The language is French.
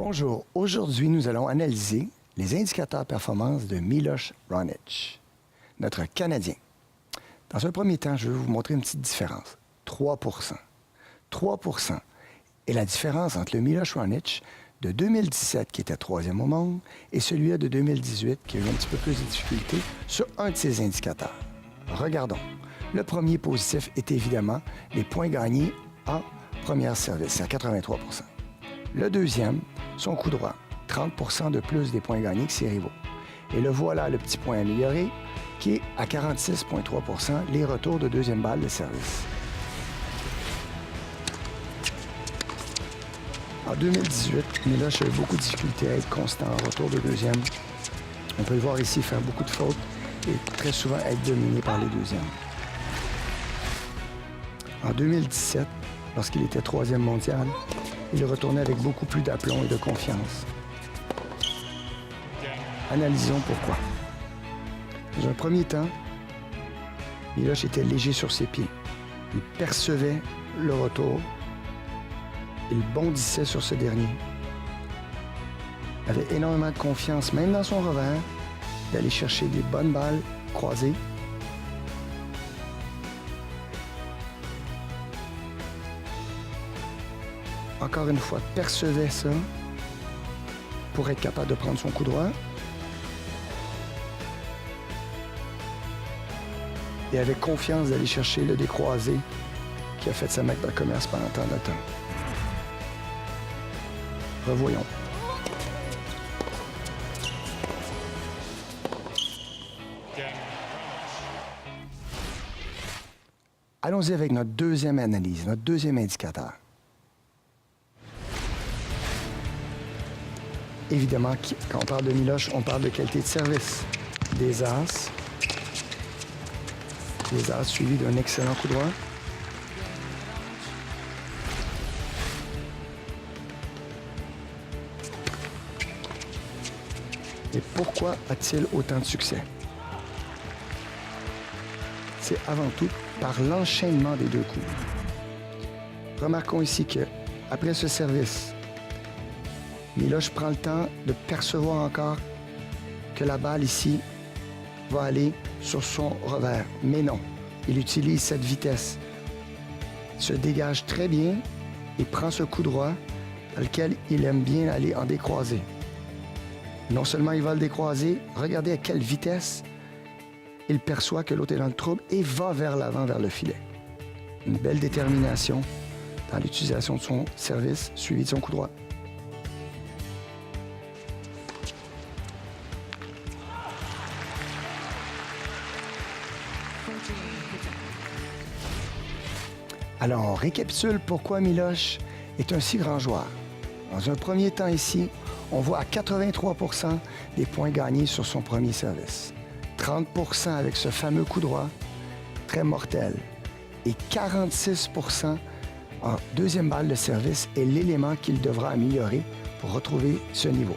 Bonjour, aujourd'hui nous allons analyser les indicateurs performance de Miloš Raonic, notre Canadien. Dans un premier temps, je vais vous montrer une petite différence. 3 3 est la différence entre le Miloš Raonic de 2017, qui était troisième au monde, et celui-là de 2018, qui a eu un petit peu plus de difficultés sur un de ces indicateurs. Regardons. Le premier positif est évidemment les points gagnés en première service, c'est à 83 Le deuxième, son coup droit, 30 de plus des points gagnés que ses rivaux. Et le voilà, le petit point amélioré, qui est à 46,3 les retours de deuxième balle de service. En 2018, Miloš a eu beaucoup de difficultés à être constant en retour de deuxième. On peut le voir ici faire beaucoup de fautes et très souvent être dominé par les deuxièmes. En 2017, lorsqu'il était troisième mondial, il retournait avec beaucoup plus d'aplomb et de confiance. Analysons pourquoi. Dans un premier temps, Miloš était léger sur ses pieds. Il percevait le retour. Il bondissait sur ce dernier. Il avait énormément de confiance, même dans son revers, d'aller chercher des bonnes balles croisées. Encore une fois, percevait ça pour être capable de prendre son coup droit. Et avait confiance d'aller chercher le décroisé qui a fait sa marque de commerce pendant tant de temps. Revoyons. Allons-y avec notre deuxième analyse, notre deuxième indicateur. Évidemment, quand on parle de Miloš, on parle de qualité de service. Des as. Des as suivis d'un excellent coup droit. Et pourquoi a-t-il autant de succès? C'est avant tout par l'enchaînement des deux coups. Remarquons ici que, après ce service, Miloš prend le temps de percevoir encore que la balle ici va aller sur son revers. Mais non, il utilise cette vitesse. Il se dégage très bien et prend ce coup droit dans lequel il aime bien aller en décroisé. Non seulement il va le décroiser, regardez à quelle vitesse il perçoit que l'autre est dans le trouble et va vers l'avant, vers le filet. Une belle détermination dans l'utilisation de son service suivi de son coup droit. Alors, on récapitule pourquoi Miloš est un si grand joueur. Dans un premier temps ici, on voit à 83 des points gagnés sur son premier service. 30 avec ce fameux coup droit, très mortel. Et 46 en deuxième balle de service est l'élément qu'il devra améliorer pour retrouver ce niveau.